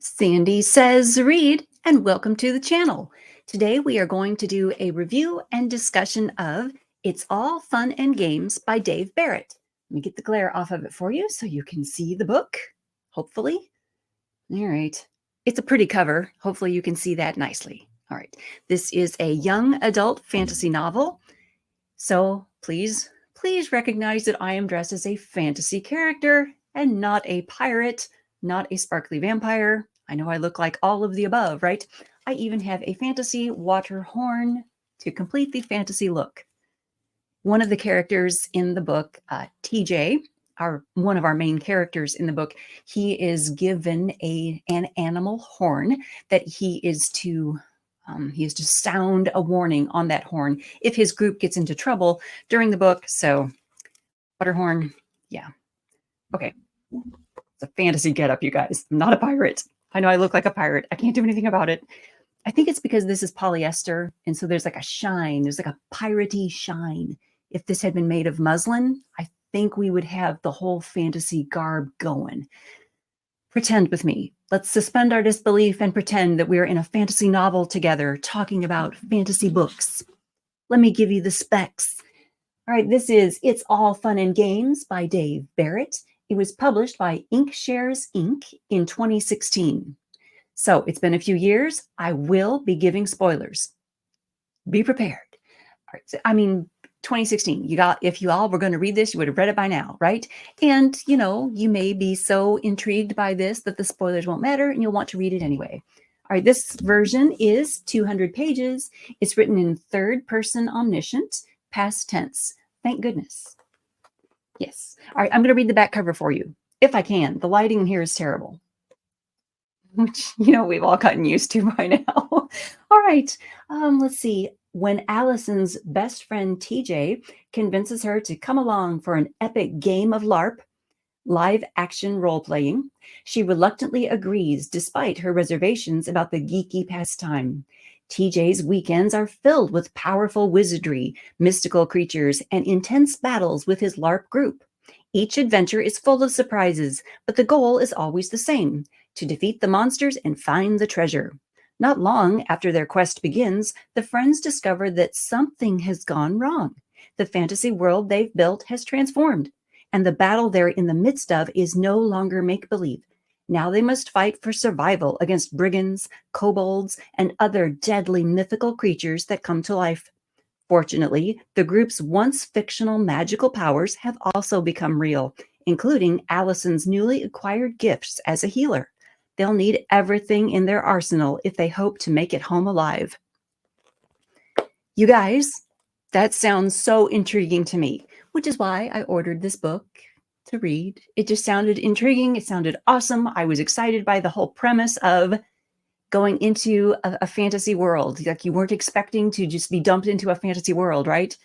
Sandy says read, and welcome to the channel. Today we are going to do a review and discussion of It's All Fun and Games by Dave Barrett. Let me get the glare off of it for you so you can see the book, hopefully. All right. It's a pretty cover. Hopefully you can see that nicely. All right. This is a young adult fantasy novel. So please recognize that I am dressed as a fantasy character and not a pirate, not a sparkly vampire. I know I look like all of the above, right? I even have a fantasy water horn to complete the fantasy look. One of the characters in the book, TJ, one of our main characters in the book, he is given an animal horn that he is to sound a warning on that horn if his group gets into trouble during the book. So, water horn, yeah. Okay. It's a fantasy getup, you guys. I'm not a pirate. I know I look like a pirate. I can't do anything about it. I think it's because this is polyester, and so there's like a shine. There's like a piratey shine. If this had been made of muslin, I think we would have the whole fantasy garb going. Pretend with me. Let's suspend our disbelief and pretend that we're in a fantasy novel together talking about fantasy books. Let me give you the specs. All right, this is It's All Fun and Games by Dave Barrett. It was published by Inkshares Inc. in 2016. So it's been a few years. I will be giving spoilers. Be prepared. All right, so, 2016. If you all were going to read this, you would have read it by now, right? And, you may be so intrigued by this that the spoilers won't matter and you'll want to read it anyway. All right, this version is 200 pages. It's written in third person omniscient, past tense. Thank goodness. Yes. All right, I'm going to read the back cover for you, if I can. The lighting in here is terrible, which, we've all gotten used to by now. All right, let's see. When Allison's best friend TJ convinces her to come along for an epic game of LARP, live action role-playing, she reluctantly agrees despite her reservations about the geeky pastime. TJ's weekends are filled with powerful wizardry, mystical creatures, and intense battles with his LARP group. Each adventure is full of surprises, but the goal is always the same: to defeat the monsters and find the treasure. Not long after their quest begins, the friends discover that something has gone wrong. The fantasy world they've built has transformed, and the battle they're in the midst of is no longer make-believe. Now they must fight for survival against brigands, kobolds, and other deadly mythical creatures that come to life. Fortunately, the group's once fictional magical powers have also become real, including Allison's newly acquired gifts as a healer. They'll need everything in their arsenal if they hope to make it home alive. You guys, that sounds so intriguing to me, which is why I ordered this book to read. It just sounded intriguing. It sounded awesome. I was excited by the whole premise of going into a fantasy world. Like, you weren't expecting to just be dumped into a fantasy world, right?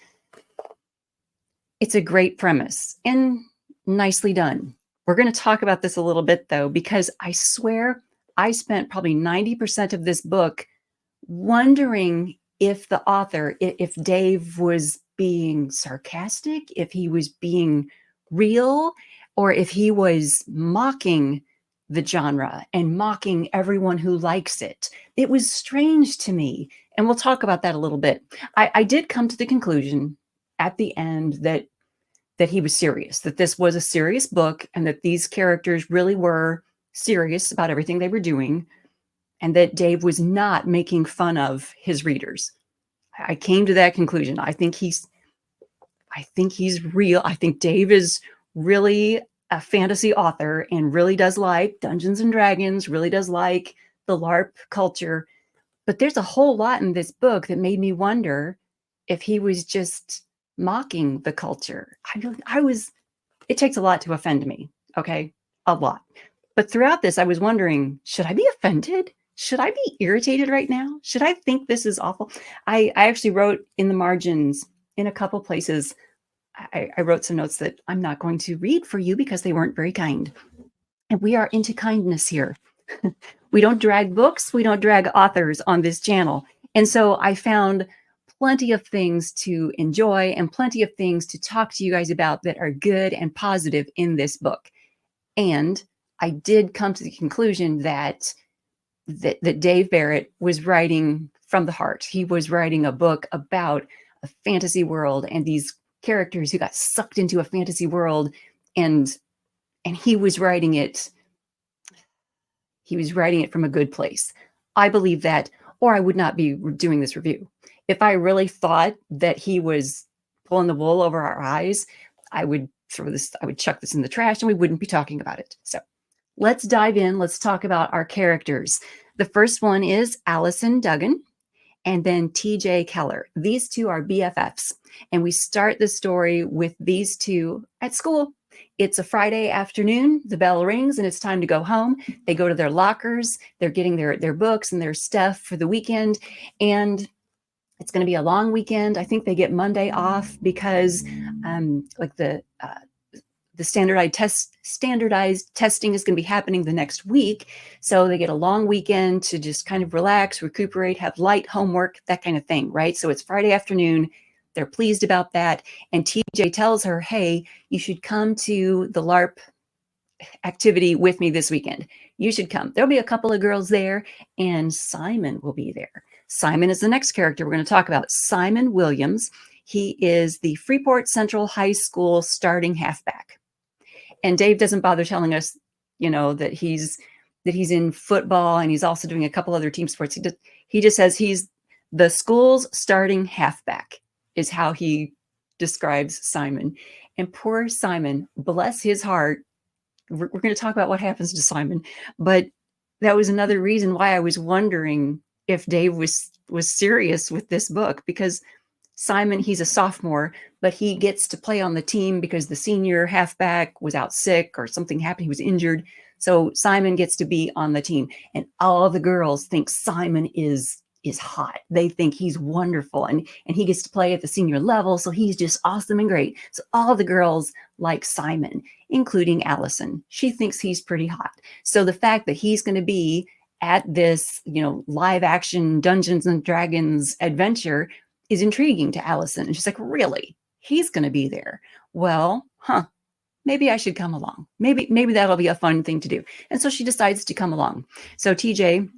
It's a great premise and nicely done. We're going to talk about this a little bit, though, because I swear I spent probably 90% of this book wondering if the author, if Dave was being sarcastic, if he was being real, or if he was mocking the genre and mocking everyone who likes it. It was strange to me, and we'll talk about that a little bit. I did come to the conclusion at the end that he was serious, that this was a serious book, and that these characters really were serious about everything they were doing, and that Dave was not making fun of his readers. I came to that conclusion. I think he's real. I think Dave is really a fantasy author and really does like Dungeons and Dragons, really does like the LARP culture. But there's a whole lot in this book that made me wonder if he was just mocking the culture. It takes a lot to offend me, okay? A lot. But throughout this, I was wondering, should I be offended? Should I be irritated right now? Should I think this is awful? I actually wrote in the margins, in a couple places, I wrote some notes that I'm not going to read for you because they weren't very kind. And we are into kindness here. We don't drag books. We don't drag authors on this channel. And so I found plenty of things to enjoy and plenty of things to talk to you guys about that are good and positive in this book. And I did come to the conclusion that that Dave Barrett was writing from the heart. He was writing a book about a fantasy world and these characters who got sucked into a fantasy world, and he was writing it. He was writing it from a good place. I believe that, or I would not be doing this review. If I really thought that he was pulling the wool over our eyes, I would chuck this in the trash and we wouldn't be talking about it. So let's dive in. Let's talk about our characters. The first one is Allison Duggan and then TJ Keller. These two are BFFs. And we start the story with these two at school. It's a Friday afternoon. The bell rings and it's time to go home. They go to their lockers. They're getting their books and their stuff for the weekend. And it's going to be a long weekend. I think they get Monday off because like the standardized testing is going to be happening the next week. So they get a long weekend to just kind of relax, recuperate, have light homework, that kind of thing, right? So it's Friday afternoon. They're pleased about that. And TJ tells her, hey, you should come to the LARP activity with me this weekend. You should come. There'll be a couple of girls there and Simon will be there. Simon is the next character we're going to talk about. Simon Williams. He is the Freeport Central High School starting halfback. And Dave doesn't bother telling us, that he's in football and he's also doing a couple other team sports. He just says he's the school's starting halfback is how he describes Simon. And poor Simon, bless his heart. We're going to talk about what happens to Simon, but that was another reason why I was wondering if Dave was serious with this book, because Simon, he's a sophomore, but he gets to play on the team because the senior halfback was out sick or something happened. He was injured. So Simon gets to be on the team, and all the girls think Simon is hot. They think he's wonderful, and he gets to play at the senior level. So he's just awesome and great. So all the girls like Simon, including Allison. She thinks he's pretty hot. So the fact that he's going to be at this, live action Dungeons and Dragons adventure is intriguing to Allison. And she's like, really? He's going to be there. Well, maybe I should come along. Maybe that'll be a fun thing to do. And so she decides to come along. So TJ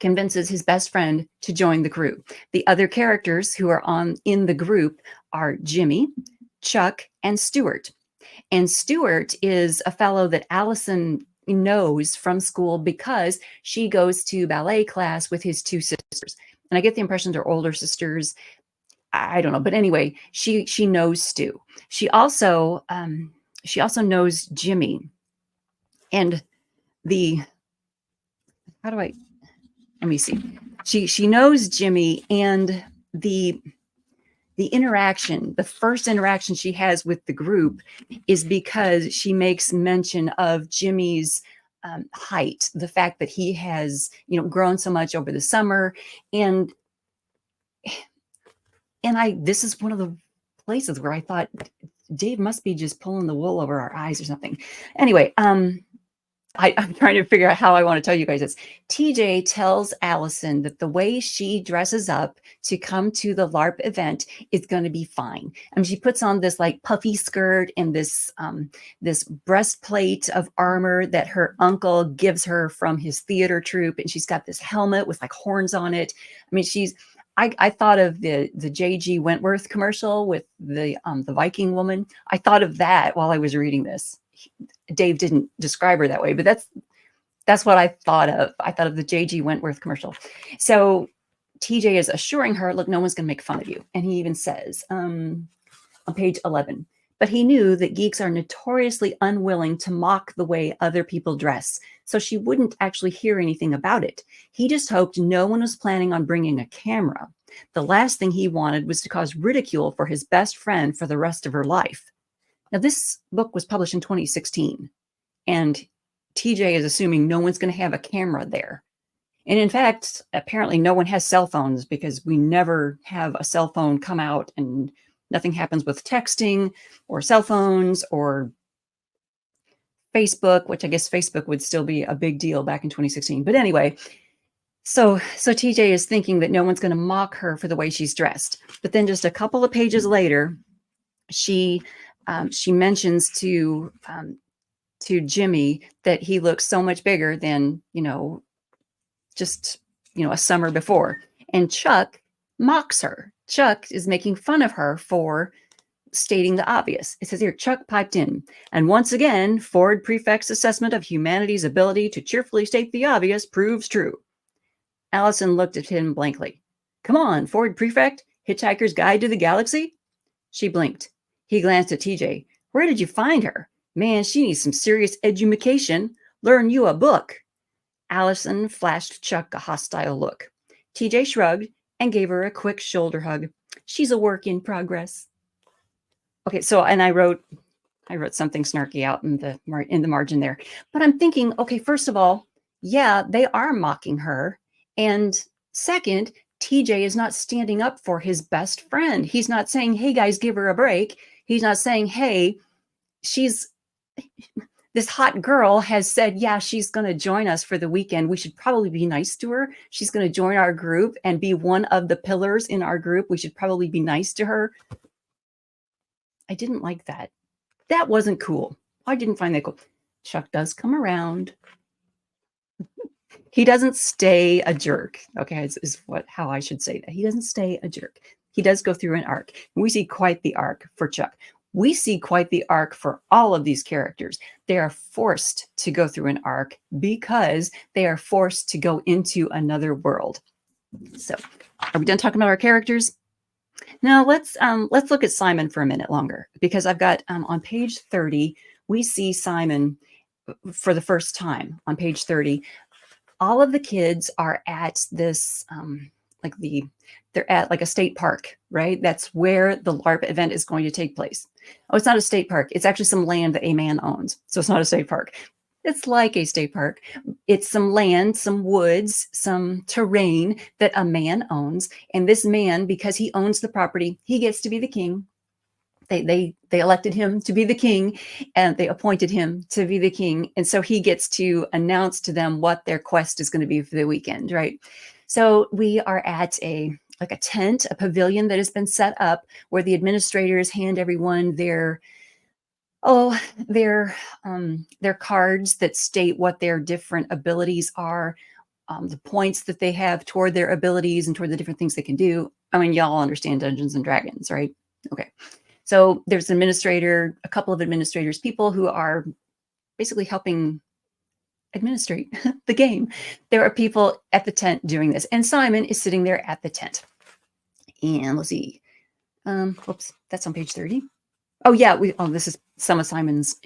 convinces his best friend to join the crew. The other characters who are in the group are Jimmy, Chuck, and Stuart. And Stuart is a fellow that Allison knows from school because she goes to ballet class with his two sisters. And I get the impression they're older sisters. I don't know. But anyway, she knows Stu. She also knows Jimmy. And let me see. She knows Jimmy, and the interaction, the first interaction she has with the group is because she makes mention of Jimmy's height, the fact that he has, grown so much over the summer. And this is one of the places where I thought Dave must be just pulling the wool over our eyes or something. Anyway, I'm trying to figure out how I want to tell you guys this. TJ tells Allison that the way she dresses up to come to the LARP event is going to be fine. She puts on this like puffy skirt and this breastplate of armor that her uncle gives her from his theater troupe, and she's got this helmet with like horns on it. I thought of the J.G. Wentworth commercial with the Viking woman. I thought of that while I was reading this. Dave didn't describe her that way, but that's what I thought of. I thought of the J.G. Wentworth commercial. So TJ is assuring her, look, no one's going to make fun of you. And he even says on page 11, but he knew that geeks are notoriously unwilling to mock the way other people dress, so she wouldn't actually hear anything about it. He just hoped no one was planning on bringing a camera. The last thing he wanted was to cause ridicule for his best friend for the rest of her life. Now, this book was published in 2016, and TJ is assuming no one's going to have a camera there. And in fact, apparently no one has cell phones, because we never have a cell phone come out, and nothing happens with texting or cell phones or Facebook, which I guess Facebook would still be a big deal back in 2016. But anyway, so TJ is thinking that no one's going to mock her for the way she's dressed. But then just a couple of pages later, she mentions to Jimmy that he looks so much bigger than just, a summer before. And Chuck mocks her. Chuck is making fun of her for stating the obvious. It says here, Chuck piped in. And once again, Ford Prefect's assessment of humanity's ability to cheerfully state the obvious proves true. Allison looked at him blankly. Come on, Ford Prefect, Hitchhiker's Guide to the Galaxy? She blinked. He glanced at TJ. Where did you find her? Man, she needs some serious edumacation. Learn you a book. Allison flashed Chuck a hostile look. TJ shrugged and gave her a quick shoulder hug. She's a work in progress. Okay, so, and I wrote something snarky out in the margin there. But I'm thinking, okay, first of all, yeah, they are mocking her. And second, TJ is not standing up for his best friend. He's not saying, hey, guys, give her a break. He's not saying, hey, this hot girl has said, yeah, she's going to join us for the weekend. We should probably be nice to her. She's going to join our group and be one of the pillars in our group. We should probably be nice to her. I didn't like that. That wasn't cool. I didn't find that cool. Chuck does come around. He doesn't stay a jerk. Okay, is how I should say that. He doesn't stay a jerk. He does go through an arc. We see quite the arc for Chuck. We see quite the arc for all of these characters. They are forced to go through an arc because they are forced to go into another world. So, are we done talking about our characters? Now let's look at Simon for a minute longer, because I've got on page 30, we see Simon for the first time on page 30. All of the kids are at this they're at like a state park, right? That's where the LARP event is going to take place. Oh, it's not a state park. It's actually some land that a man owns. So it's not a state park. It's like a state park. It's some land, some woods, some terrain that a man owns. And this man, because he owns the property, he gets to be the king. They elected him to be the king, and they appointed him to be the king. And so he gets to announce to them what their quest is going to be for the weekend, right? So we are at a tent, a pavilion that has been set up where the administrators hand everyone their cards that state what their different abilities are, the points that they have toward their abilities and toward the different things they can do. I mean, y'all understand Dungeons and Dragons, right? Okay. So there's an administrator, a couple of administrators, people who are basically helping administrate the game. There are people at the tent doing this, and Simon is sitting there at the tent. And let's see. Oops, that's on page 30. Oh yeah, this is some of Simon's.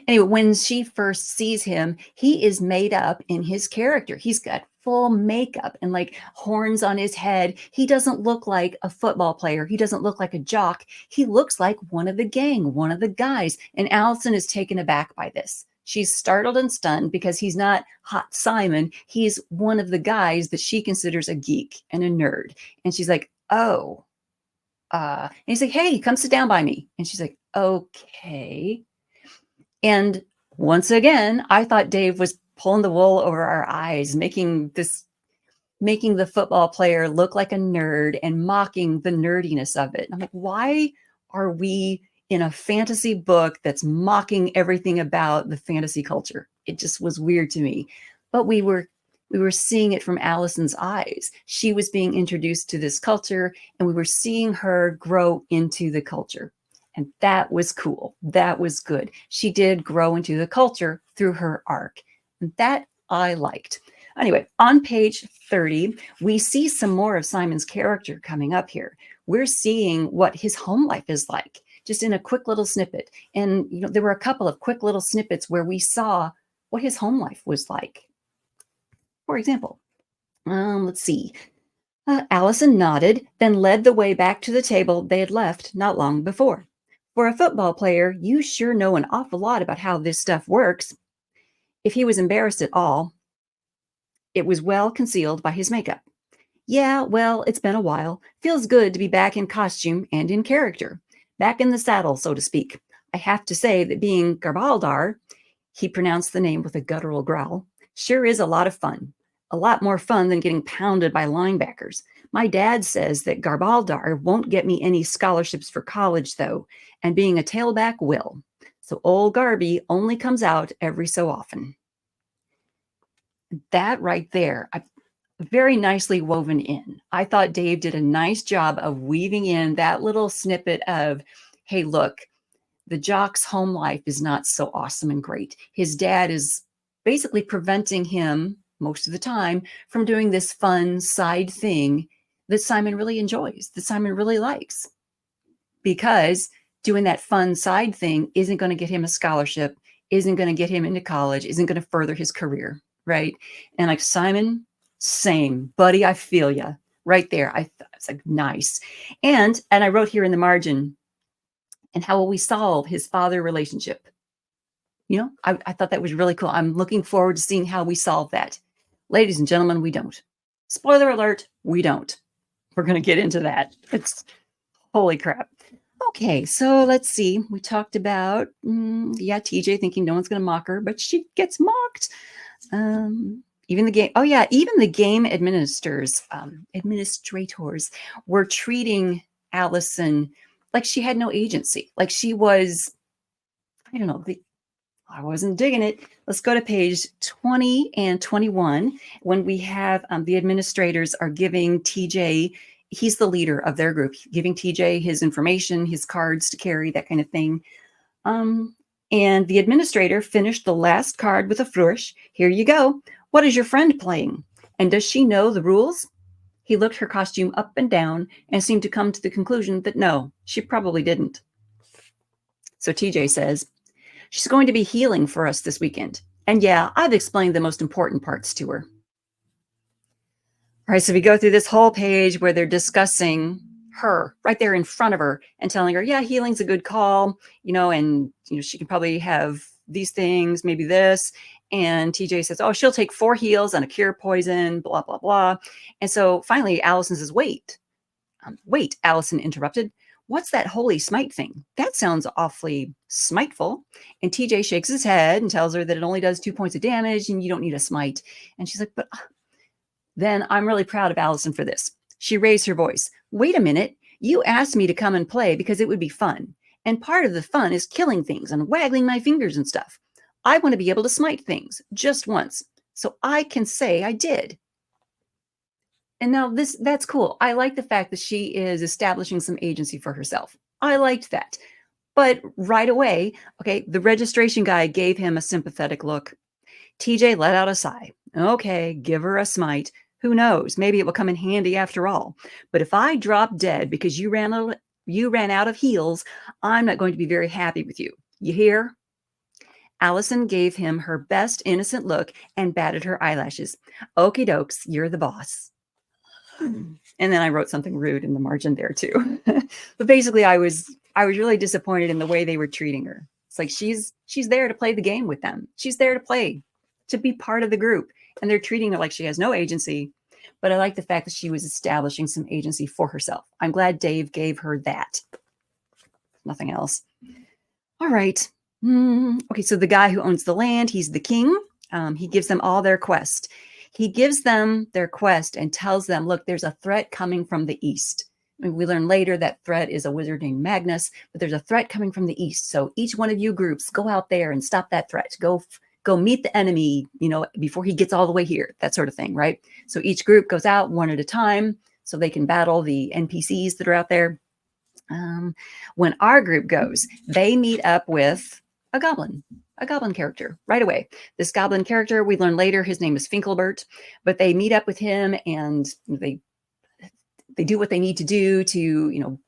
Anyway, when she first sees him, he is made up in his character. He's got full makeup and like horns on his head. He doesn't look like a football player. He doesn't look like a jock. He looks like one of the gang, one of the guys. And Allison is taken aback by this. She's startled and stunned because he's not hot Simon. He's one of the guys that she considers a geek and a nerd. And she's like, oh. And he's like, hey, come sit down by me. And she's like, okay. And once again, I thought Dave was pulling the wool over our eyes, making the football player look like a nerd and mocking the nerdiness of it. And I'm like, why are we in a fantasy book that's mocking everything about the fantasy culture? It just was weird to me. But we were seeing it from Allison's eyes. She was being introduced to this culture, and we were seeing her grow into the culture. And that was cool. That was good. She did grow into the culture through her arc. And that I liked. Anyway, on page 30, we see some more of Simon's character coming up here. We're seeing what his home life is like, just in a quick little snippet. And there were a couple of quick little snippets where we saw what his home life was like. For example, let's see. Allison nodded, then led the way back to the table they had left not long before. For a football player, you sure know an awful lot about how this stuff works. If he was embarrassed at all, it was well concealed by his makeup. Yeah, well, it's been a while. Feels good to be back in costume and in character. Back in the saddle, so to speak. I have to say that being Garbaldar, he pronounced the name with a guttural growl, sure is a lot of fun. A lot more fun than getting pounded by linebackers. My dad says that Garbaldar won't get me any scholarships for college, though, and being a tailback will. So old Garby only comes out every so often. That right there, very nicely woven in. I thought Dave did a nice job of weaving in that little snippet of, hey, look, the jock's home life is not so awesome and great. His dad is basically preventing him most of the time from doing this fun side thing that Simon really enjoys, that Simon really likes, because doing that fun side thing isn't going to get him a scholarship, isn't going to get him into college, isn't going to further his career, right? And like, Simon, same, buddy, I feel you right there. I thought it's like, nice. And I wrote here in the margin, and how will we solve his father relationship? You know, I thought that was really cool. I'm looking forward to seeing how we solve that. Ladies and gentlemen, we don't. Spoiler alert, we don't. We're going to get into that. It's holy crap. Okay, so let's see. We talked about, yeah, TJ thinking no one's going to mock her, but she gets mocked. Even the game, oh yeah, even the game administrators were treating Allison like she had no agency, like she was, I don't know, I wasn't digging it. Let's go to page 20 and 21 when we have the administrators are giving TJ, he's the leader of their group, giving TJ his information, his cards to carry, that kind of thing. And the administrator finished the last card with a flourish. Here you go. What is your friend playing? And does she know the rules? He looked her costume up and down and seemed to come to the conclusion that no, she probably didn't. So TJ says, she's going to be healing for us this weekend. And yeah, I've explained the most important parts to her. All right, so we go through this whole page where they're discussing her right there in front of her and telling her, yeah, healing's a good call, and she can probably have these things, maybe this. And TJ says, oh, she'll take 4 heals and a cure poison, blah, blah, blah. And so finally, Allison says, wait, Allison interrupted. What's that holy smite thing? That sounds awfully smiteful. And TJ shakes his head and tells her that it only does 2 points of damage and you don't need a smite. And she's like, but then I'm really proud of Allison for this. She raised her voice. Wait a minute. You asked me to come and play because it would be fun. And part of the fun is killing things and waggling my fingers and stuff. I want to be able to smite things just once, so I can say I did. And now that's cool. I like the fact that she is establishing some agency for herself. I liked that. But right away, okay, the registration guy gave him a sympathetic look. TJ let out a sigh. Okay, give her a smite. Who knows? Maybe it will come in handy after all. But if I drop dead because you ran out of heals, I'm not going to be very happy with you. You hear? Allison gave him her best innocent look and batted her eyelashes. Okie dokes, you're the boss. And then I wrote something rude in the margin there too. But basically I was really disappointed in the way they were treating her. It's like she's there to play the game with them. She's there to play, to be part of the group. And they're treating her like she has no agency. But I like the fact that she was establishing some agency for herself. I'm glad Dave gave her that. Nothing else. All right. Okay, so the guy who owns the land, he's the king. He gives them all their quest. He gives them their quest and tells them, look, there's a threat coming from the east. I mean, we learn later that threat is a wizard named Magnus, but there's a threat coming from the east. So each one of you groups, go out there and stop that threat. Go meet the enemy, before he gets all the way here, that sort of thing, right? So each group goes out one at a time so they can battle the NPCs that are out there. When our group goes, they meet up with a goblin character right away. This goblin character, we learn later, his name is Finkelbert, but they meet up with him and they do what they need to do to,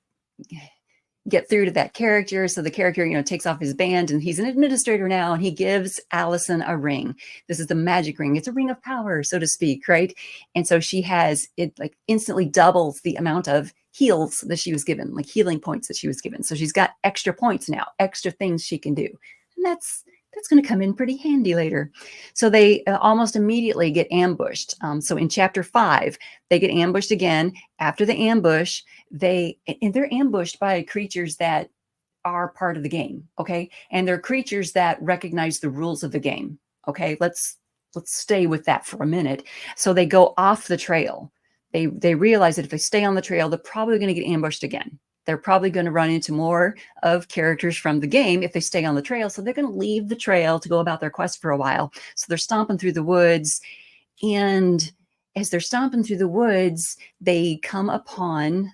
get through to that character. So the character, takes off his band and he's an administrator now, and he gives Allison a ring. This is the magic ring. It's a ring of power, so to speak, right? And so she has it, like, instantly doubles the amount of heals that she was given, like healing points that she was given. So she's got extra points now, extra things she can do. And that's going to come in pretty handy later. So they almost immediately get ambushed. So in chapter 5, they get ambushed again. After the ambush, they're ambushed by creatures that are part of the game. Okay. And they're creatures that recognize the rules of the game. Okay. Let's stay with that for a minute. So they go off the trail. They realize that if they stay on the trail, they're probably going to get ambushed again. They're probably going to run into more of characters from the game if they stay on the trail. So they're going to leave the trail to go about their quest for a while. So they're stomping through the woods, and as they're stomping through the woods, they come upon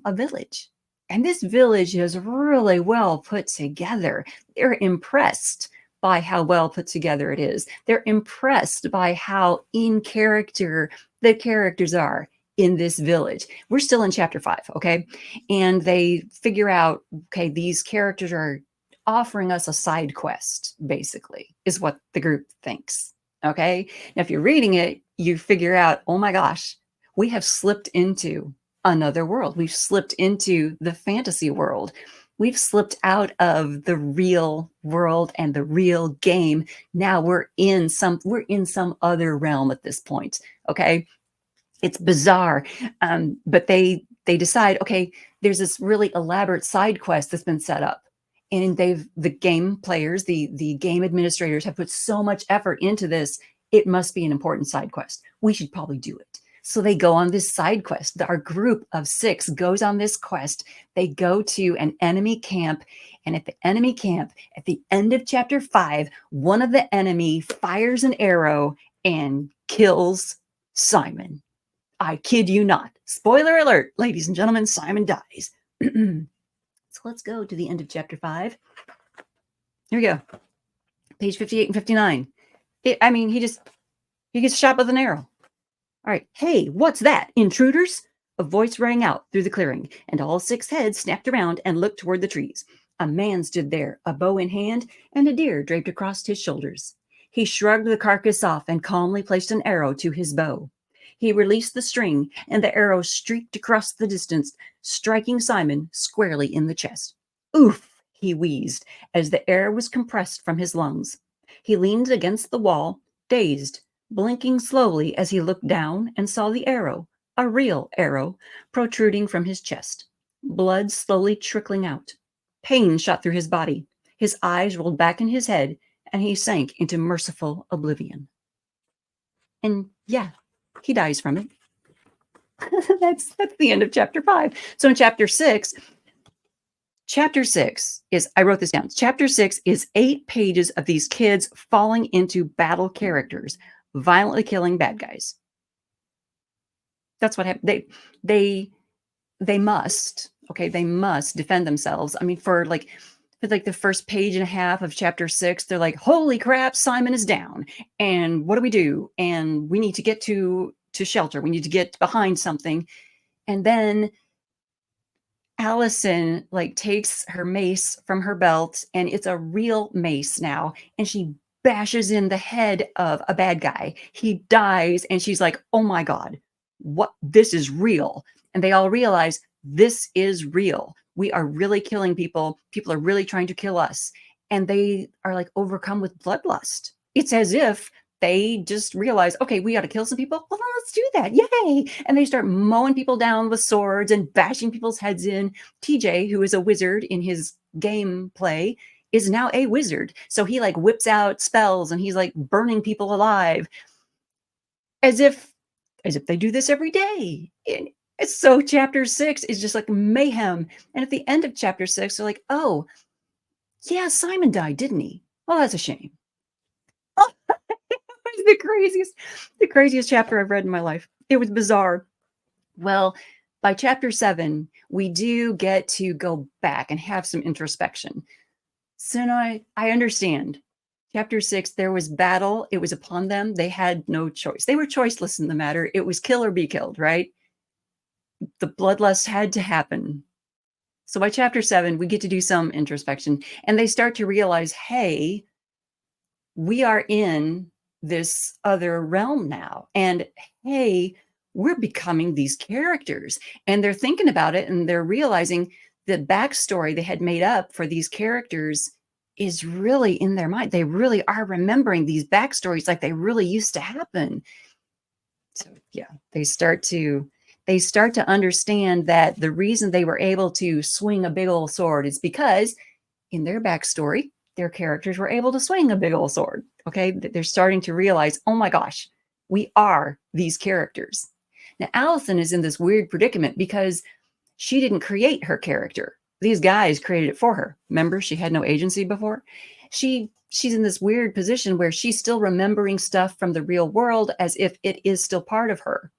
a village. And this village is really well put together. They're impressed by how well put together it is. They're impressed by how in character the characters are in this village. We're still in chapter 5, okay? And they figure out, okay, these characters are offering us a side quest, basically, is what the group thinks. Okay. Now, if you're reading it, you figure out, oh my gosh, we have slipped into another world. We've slipped into the fantasy world. We've slipped out of the real world and the real game. Now we're in some other realm at this point. Okay. It's bizarre. But they decide, okay, there's this really elaborate side quest that's been set up. And the game players, the game administrators have put so much effort into this. It must be an important side quest. We should probably do it. So they go on this side quest. Our group of 6 goes on this quest. They go to an enemy camp. And at the enemy camp, at the end of chapter 5, one of the enemy fires an arrow and kills Simon. I kid you not. Spoiler alert, ladies and gentlemen, Simon dies. So let's go to the end of chapter 5. Here we go. Page 58 and 59. He gets shot with an arrow. All right. Hey, what's that? Intruders? A voice rang out through the clearing, and all 6 heads snapped around and looked toward the trees. A man stood there, a bow in hand, and a deer draped across his shoulders. He shrugged the carcass off and calmly placed an arrow to his bow. He released the string, and the arrow streaked across the distance, striking Simon squarely in the chest. Oof, he wheezed, as the air was compressed from his lungs. He leaned against the wall, dazed, blinking slowly as he looked down and saw the arrow, a real arrow, protruding from his chest. Blood slowly trickling out. Pain shot through his body. His eyes rolled back in his head, and he sank into merciful oblivion. And yeah, he dies from it. That's the end of chapter 5. So in chapter 6 is, I wrote this down. Chapter 6 is 8 pages of these kids falling into battle characters, violently killing bad guys. That's what happened. They must, okay, they must defend themselves. I mean, for the first page and a half of chapter 6, they're like, holy crap, Simon is down. And what do we do? And we need to get to shelter. We need to get behind something. And then Allison takes her mace from her belt, and it's a real mace now. And she bashes in the head of a bad guy. He dies. And she's like, oh my God, what? This is real. And they all realize this is real. We are really killing people. People are really trying to kill us. And they are overcome with bloodlust. It's as if they just realize, okay, we got to kill some people. Well, then let's do that. Yay. And they start mowing people down with swords and bashing people's heads in. TJ, who is a wizard in his gameplay, is now a wizard. So he whips out spells and he's burning people alive as if they do this every day. So chapter 6 is just mayhem. And at the end of chapter 6, they're like, oh, yeah, Simon died, didn't he? Well, that's a shame. Oh, the craziest chapter I've read in my life. It was bizarre. Well, by chapter 7, we do get to go back and have some introspection. So now I understand. Chapter 6, there was battle. It was upon them. They had no choice. They were choiceless in the matter. It was kill or be killed, right? The bloodlust had to happen. So by chapter 7, we get to do some introspection, and they start to realize, hey, we are in this other realm now. And hey, we're becoming these characters. And they're thinking about it, and they're realizing the backstory they had made up for these characters is really in their mind. They really are remembering these backstories like they really used to happen. So yeah, they start to understand that the reason they were able to swing a big old sword is because in their backstory, their characters were able to swing a big old sword. Okay. They're starting to realize, oh my gosh, we are these characters. Now, Allison is in this weird predicament because she didn't create her character. These guys created it for her. Remember, she had no agency before. she's in this weird position where she's still remembering stuff from the real world as if it is still part of her.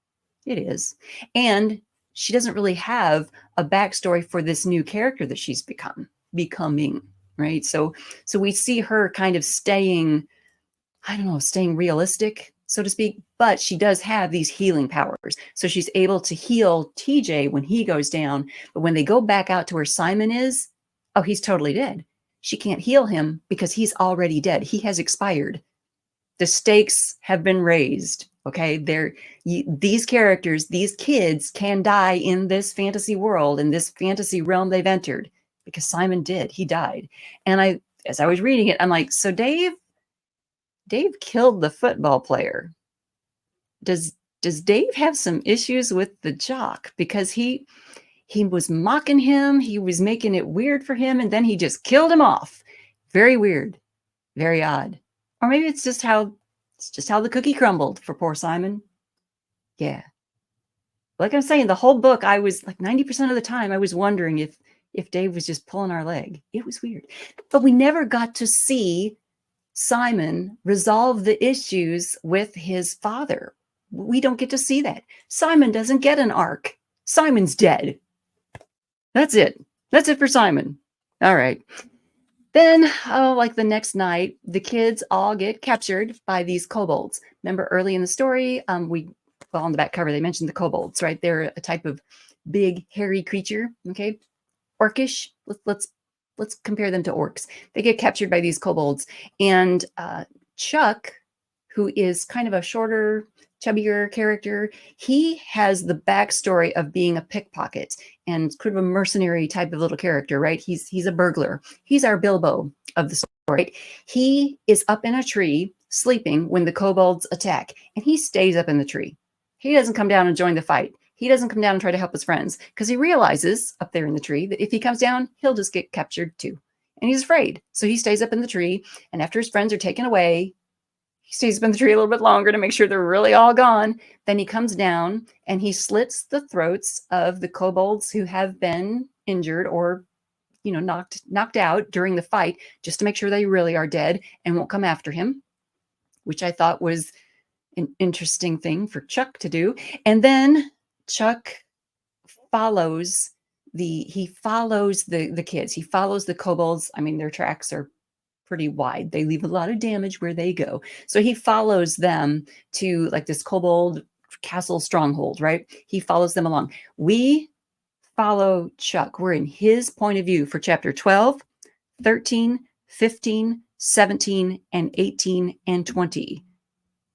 It is. And she doesn't really have a backstory for this new character that she's becoming, right? So we see her kind of staying, I don't know, staying realistic, so to speak, but she does have these healing powers. So she's able to heal TJ when he goes down, but when they go back out to where Simon is, oh, he's totally dead. She can't heal him because he's already dead. He has expired. The stakes have been raised. Okay, these characters, these kids can die in this fantasy world, in this fantasy realm they've entered, because Simon did. He died. And as I was reading it, I'm like, so Dave killed the football player. Does Dave have some issues with the jock? Because he was mocking him, he was making it weird for him, and then he just killed him off. Very weird, very odd. Or maybe it's just how the cookie crumbled for poor Simon. Yeah. Like I'm saying, the whole book, I was like 90% of the time, I was wondering if Dave was just pulling our leg. It was weird. But we never got to see Simon resolve the issues with his father. We don't get to see that. Simon doesn't get an arc. Simon's dead. That's it. That's it for Simon. All right. Then, like the next night, the kids all get captured by these kobolds. Remember early in the story, on the back cover, they mentioned the kobolds, right? They're a type of big, hairy creature, okay? Orcish. Let's compare them to orcs. They get captured by these kobolds. And Chuck, who is kind of a shorter, chubbier character, he has the backstory of being a pickpocket and kind of a mercenary type of little character, right? He's a burglar. He's our Bilbo of the story. Right? He is up in a tree sleeping when the kobolds attack, and he stays up in the tree. He doesn't come down and join the fight. He doesn't come down and try to help his friends because he realizes up there in the tree that if he comes down, he'll just get captured too. And he's afraid. So he stays up in the tree, and after his friends are taken away, he stays up in the tree a little bit longer to make sure they're really all gone. Then he comes down and he slits the throats of the kobolds who have been injured or, knocked out during the fight, just to make sure they really are dead and won't come after him, which I thought was an interesting thing for Chuck to do. And then Chuck follows the kids. He follows the kobolds. I mean, their tracks are pretty wide. They leave a lot of damage where they go. So he follows them to like this kobold castle stronghold, right? He follows them along. We follow Chuck. We're in his point of view for chapter 12, 13, 15, 17, and 18, and 20.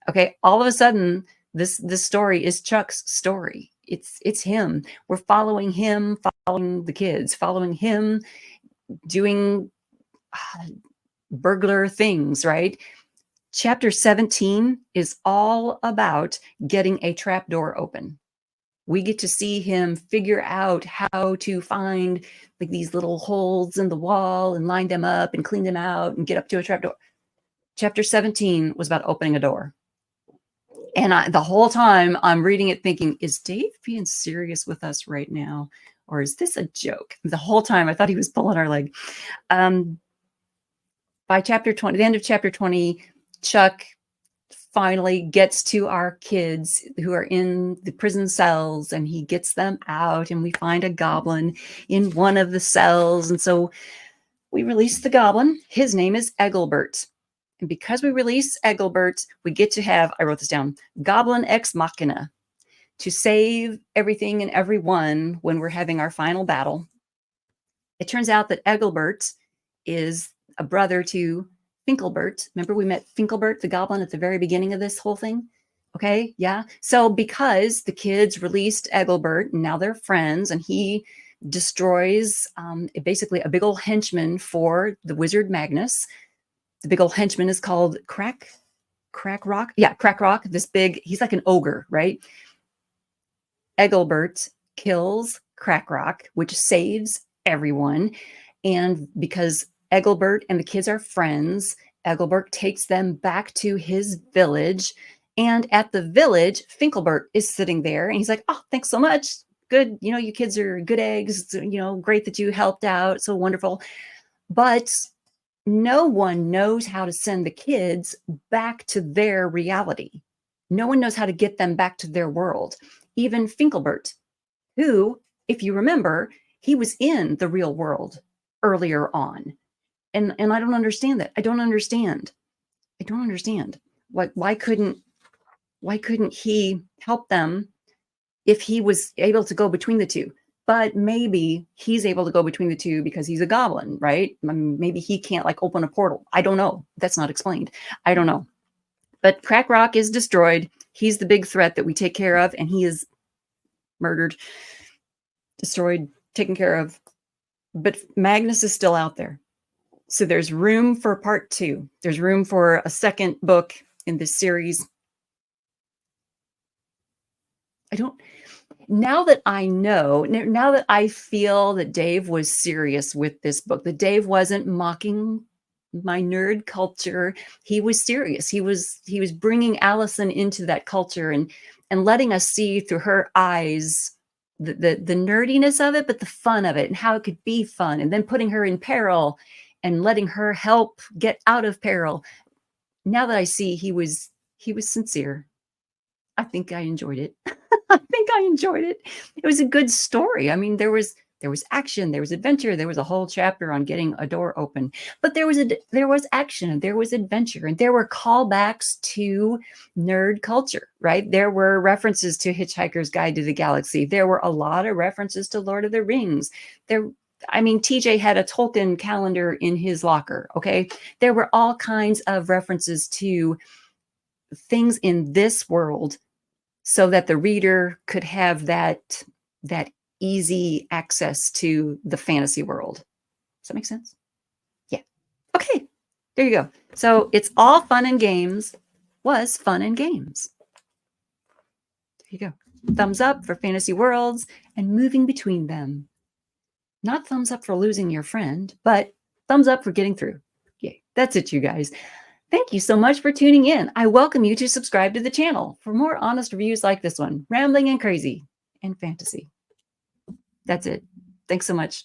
Okay, all of a sudden, this story is Chuck's story. It's him. We're following him, following the kids, following him doing burglar things, right? Chapter 17 is all about getting a trapdoor open. We get to see him figure out how to find like these little holes in the wall and line them up and clean them out and get up to a trapdoor. Chapter 17 was about opening a door. And the whole time I'm reading it thinking, is Dave being serious with us right now? Or is this a joke? The whole time I thought he was pulling our leg. By chapter 20, the end of chapter 20, Chuck finally gets to our kids who are in the prison cells, and he gets them out, and we find a goblin in one of the cells. And so we release the goblin. His name is Egilbert. And because we release Egilbert, we get to have, I wrote this down, Goblin Ex Machina, to save everything and everyone when we're having our final battle. It turns out that Egilbert is a brother to Finkelbert. Remember we met Finkelbert, the goblin, at the very beginning of this whole thing? Okay, yeah. So because the kids released Egilbert, and now they're friends, and he destroys basically a big old henchman for the wizard Magnus. The big old henchman is called Crack Rock. Yeah, Crack Rock. This big, he's like an ogre, right? Egilbert kills Crack Rock, which saves everyone. And because Egilbert and the kids are friends, Egilbert takes them back to his village. And at the village, Finkelbert is sitting there, and he's like, "Oh, thanks so much. Good. You kids are good eggs. Great that you helped out. So wonderful." But no one knows how to send the kids back to their reality. No one knows how to get them back to their world. Even Finkelbert, who, if you remember, he was in the real world earlier on. And I don't understand that. I don't understand. I don't understand. Why couldn't he help them if he was able to go between the two? But maybe he's able to go between the two because he's a goblin, right? I mean, maybe he can't like open a portal. I don't know. That's not explained. I don't know. But Crack Rock is destroyed. He's the big threat that we take care of, and he is murdered, destroyed, taken care of. But Magnus is still out there. So there's room for part 2. There's room for a second book in this series. Now that I know, now that I feel that Dave was serious with this book, that Dave wasn't mocking my nerd culture, he was serious. He was bringing Allison into that culture and letting us see through her eyes the nerdiness of it, but the fun of it and how it could be fun, and then putting her in peril and letting her help get out of peril. Now that I see he was sincere, I think I enjoyed it. I think I enjoyed it. It was a good story. I mean, there was action, there was adventure, there was a whole chapter on getting a door open. But there was action, there was adventure, and there were callbacks to nerd culture, right? There were references to Hitchhiker's Guide to the Galaxy. There were a lot of references to Lord of the Rings. I mean, TJ had a Tolkien calendar in his locker, okay? There were all kinds of references to things in this world so that the reader could have that easy access to the fantasy world. Does that make sense? Yeah. Okay, there you go. So It's All Fun and Games was fun and games. There you go. Thumbs up for fantasy worlds and moving between them. Not thumbs up for losing your friend, but thumbs up for getting through. Yay. That's it, you guys. Thank you so much for tuning in. I welcome you to subscribe to the channel for more honest reviews like this one, rambling and crazy and fantasy. That's it. Thanks so much.